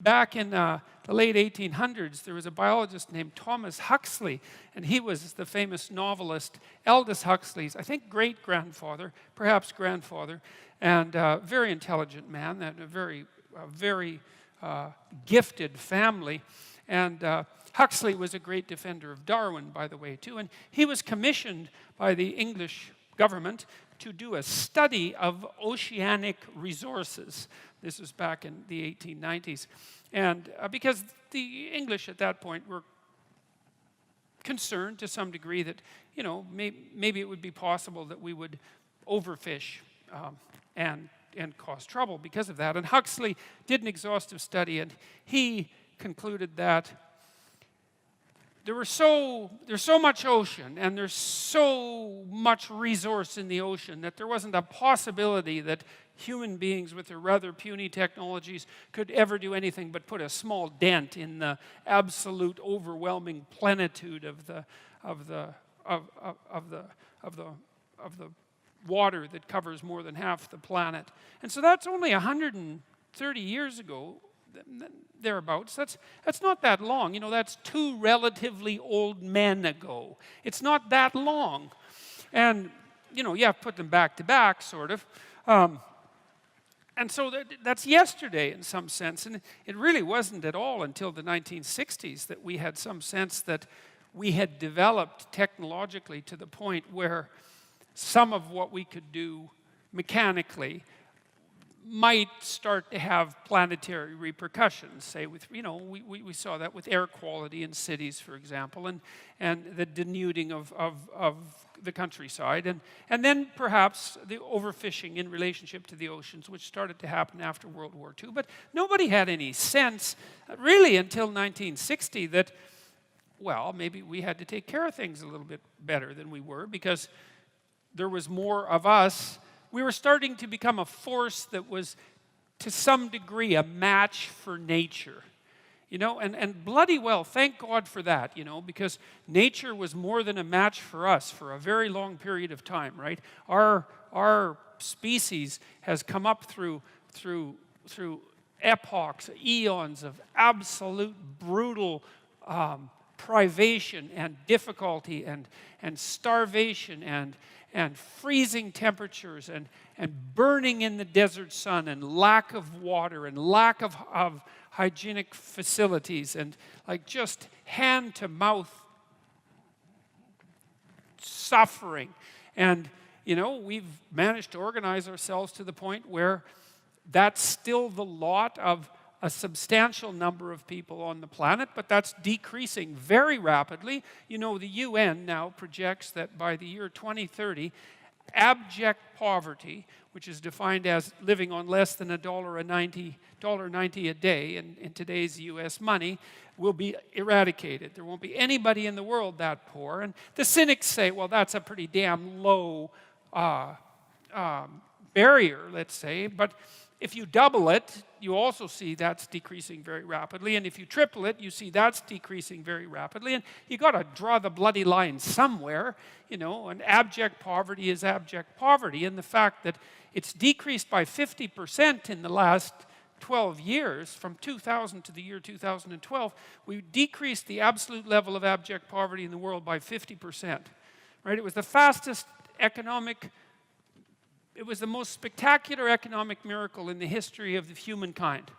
Back in the late 1800s, there was a biologist named Thomas Huxley, and he was the famous novelist Aldous Huxley's, I think, great-grandfather, perhaps grandfather, and very intelligent man, and a very gifted family. And Huxley was a great defender of Darwin, by the way, too, and he was commissioned by the English government to do a study of oceanic resources. This was back in the 1890s. And because the English at that point were concerned to some degree that, you know, maybe it would be possible that we would overfish and cause trouble because of that. And Huxley did an exhaustive study, and he concluded that there's so much ocean and there's so much resource in the ocean that there wasn't a possibility that human beings with their rather puny technologies could ever do anything but put a small dent in the absolute overwhelming plenitude of the water that covers more than half the planet. And so that's only 130 years ago, thereabouts. That's not that long. You know, that's 2 relatively old men ago. It's not that long. And, you know, you have to put them back to back, sort of. And so that's yesterday in some sense. And it really wasn't at all until the 1960s that we had some sense that we had developed technologically to the point where some of what we could do mechanically might start to have planetary repercussions. Say with, you know, we saw that with air quality in cities, for example, and the denuding of the countryside, and then perhaps the overfishing in relationship to the oceans, which started to happen after World War II. But nobody had any sense, really, until 1960 that, well, maybe we had to take care of things a little bit better than we were because there was more of us. We were starting to become a force that was, to some degree, a match for nature. You know, and bloody well, thank God for that, you know, because nature was more than a match for us for a very long period of time, right? Our species has come up through epochs, eons of absolute brutal privation and difficulty and starvation and freezing temperatures and burning in the desert sun and lack of water and lack of hygienic facilities and like just hand-to-mouth suffering. And, you know, we've managed to organize ourselves to the point where that's still the lot of a substantial number of people on the planet, but that's decreasing very rapidly. You know, the UN now projects that by the year 2030, abject poverty, which is defined as living on less than $1.90 a day in today's US money, will be eradicated. There won't be anybody in the world that poor. And the cynics say, well, that's a pretty damn low barrier, let's say, but if you double it, you also see that's decreasing very rapidly. And if you triple it, you see that's decreasing very rapidly. And you got to draw the bloody line somewhere. You know, and abject poverty is abject poverty. And the fact that it's decreased by 50% in the last 12 years, from 2000 to the year 2012, we decreased the absolute level of abject poverty in the world by 50%. Right? It was the fastest economic. It was the most spectacular economic miracle in the history of humankind.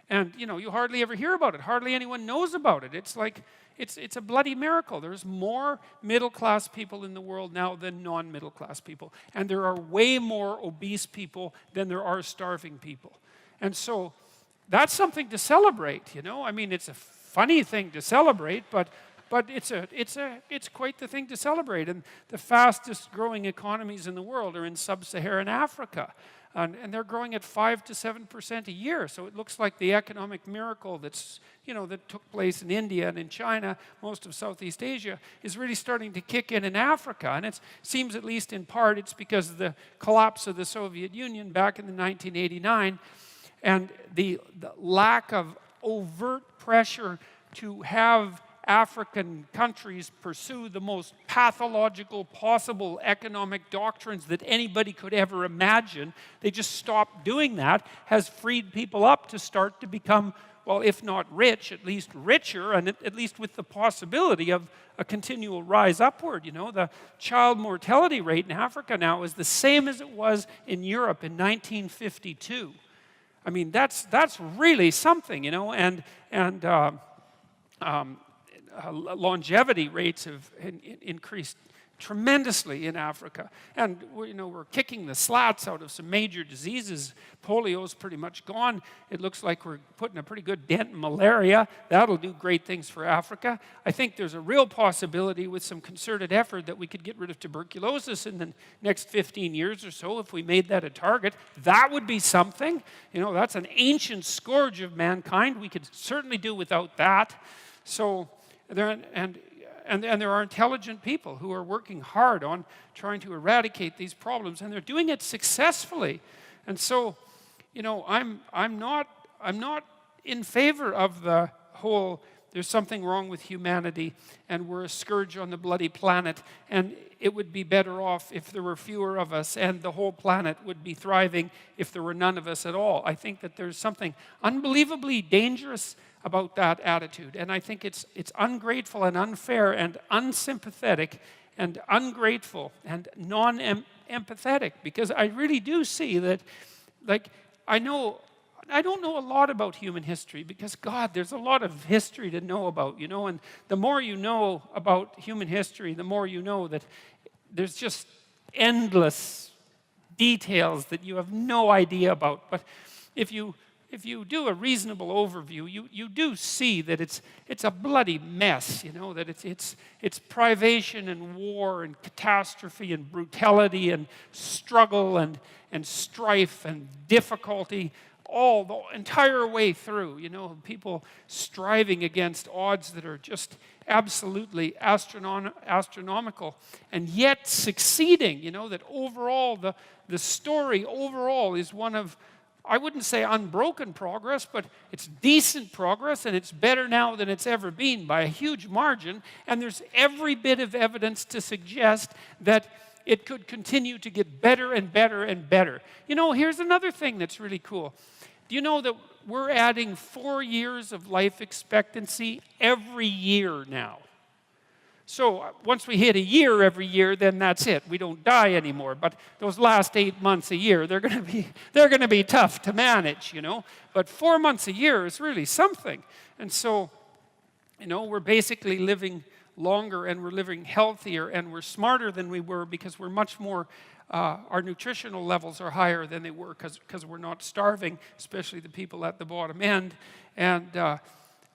And, you know, you hardly ever hear about it. Hardly anyone knows about it. It's like, it's a bloody miracle. There's more middle-class people in the world now than non-middle-class people. And there are way more obese people than there are starving people. And so that's something to celebrate, you know. I mean, it's a funny thing to celebrate, but it's quite the thing to celebrate. And the fastest growing economies in the world are in Sub-Saharan Africa. And they're growing at 5 to 7% a year. So it looks like the economic miracle that's, you know, that took place in India and in China, most of Southeast Asia, is really starting to kick in Africa. And it seems, at least in part, it's because of the collapse of the Soviet Union back in 1989 and the lack of overt pressure to have African countries pursue the most pathological possible economic doctrines that anybody could ever imagine, they just stopped doing that, has freed people up to start to become, well, if not rich, at least richer, and at least with the possibility of a continual rise upward. You know, the child mortality rate in Africa now is the same as it was in Europe in 1952. I mean, that's really something, you know, and longevity rates have increased tremendously in Africa. And you know, we're kicking the slats out of some major diseases. Polio's pretty much gone. It looks like we're putting a pretty good dent in malaria. That'll do great things for Africa. I think there's a real possibility with some concerted effort that we could get rid of tuberculosis in the next 15 years or so if we made that a target. That would be something. You know, that's an ancient scourge of mankind. We could certainly do without that. So there are intelligent people who are working hard on trying to eradicate these problems, and they're doing it successfully. And so, you know, I'm not in favor of the whole there's something wrong with humanity and we're a scourge on the bloody planet and it would be better off if there were fewer of us and the whole planet would be thriving if there were none of us at all. I think that there's something unbelievably dangerous about that attitude, and I think it's ungrateful and unfair and unsympathetic and ungrateful and non-empathetic, because I really do see that, like, I don't know a lot about human history because, God, there's a lot of history to know about, you know, and the more you know about human history, the more you know that there's just endless details that you have no idea about. But if you do a reasonable overview, you do see that it's a bloody mess, you know, that it's privation and war and catastrophe and brutality and struggle and strife and difficulty all the entire way through, you know, people striving against odds that are just absolutely astronomical and yet succeeding, you know, that overall the story overall is one of, I wouldn't say unbroken progress, but it's decent progress, and it's better now than it's ever been by a huge margin, and there's every bit of evidence to suggest that it could continue to get better and better and better. You know, here's another thing that's really cool. Do you know that we're adding 4 years of life expectancy every year now? So once we hit a year every year, then that's it. We don't die anymore. But those last 8 months a year, they're going to be tough to manage, you know. But 4 months a year is really something. And so, you know, we're basically living longer and we're living healthier and we're smarter than we were because we're much more, our nutritional levels are higher than they were because we're not starving, especially the people at the bottom end. And,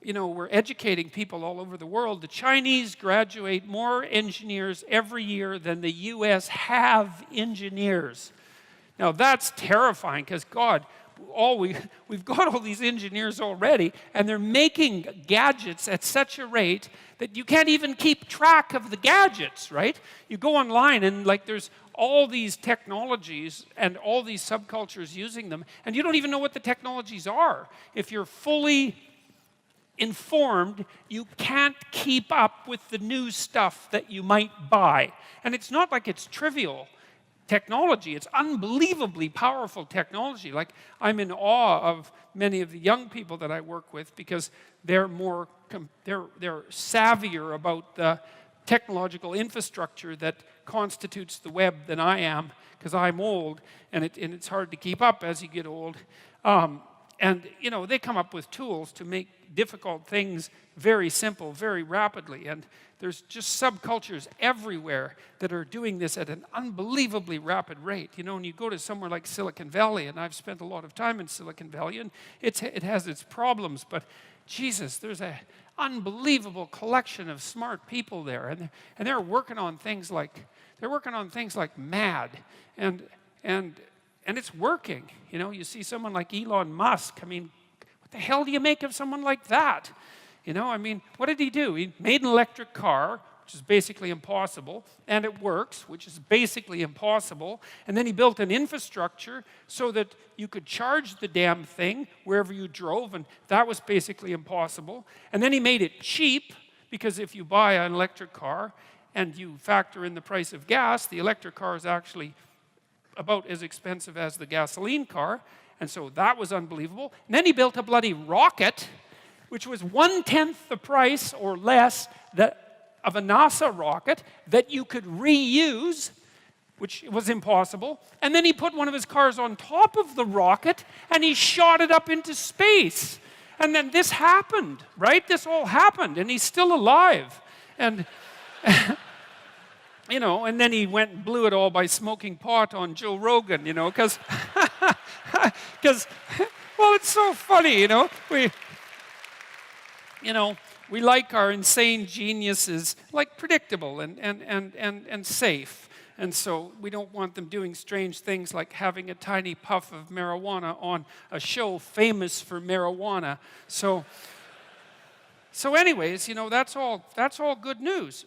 you know, we're educating people all over the world. The Chinese graduate more engineers every year than the US have engineers. Now that's terrifying because, God, we've got all these engineers already, and they're making gadgets at such a rate that you can't even keep track of the gadgets, right? You go online and, like, there's all these technologies and all these subcultures using them, and you don't even know what the technologies are. If you're fully informed, you can't keep up with the new stuff that you might buy. And it's not like it's trivial technology. It's unbelievably powerful technology. Like, I'm in awe of many of the young people that I work with because they're savvier about the technological infrastructure that constitutes the web than I am, because I'm old and it's hard to keep up as you get old. And, you know, they come up with tools to make difficult things very simple, very rapidly. And there's just subcultures everywhere that are doing this at an unbelievably rapid rate. You know, when you go to somewhere like Silicon Valley, and I've spent a lot of time in Silicon Valley, and it has its problems, but Jesus, there's an unbelievable collection of smart people there. And they're working on things like, mad. And it's working. You know, you see someone like Elon Musk. I mean, what the hell do you make of someone like that? You know, I mean, what did he do? He made an electric car, which is basically impossible, and it works, which is basically impossible. And then he built an infrastructure so that you could charge the damn thing wherever you drove, and that was basically impossible. And then he made it cheap, because if you buy an electric car and you factor in the price of gas, the electric car is actually about as expensive as the gasoline car, and so that was unbelievable. And then he built a bloody rocket, which was 1/10 the price or less of a NASA rocket that you could reuse, which was impossible. And then he put one of his cars on top of the rocket, and he shot it up into space. And then this happened, right? This all happened, and he's still alive. And you know, and then he went and blew it all by smoking pot on Joe Rogan, you know, because, well, it's so funny, you know. We like our insane geniuses, like predictable and safe. And so we don't want them doing strange things like having a tiny puff of marijuana on a show famous for marijuana. So anyways, you know, that's all good news.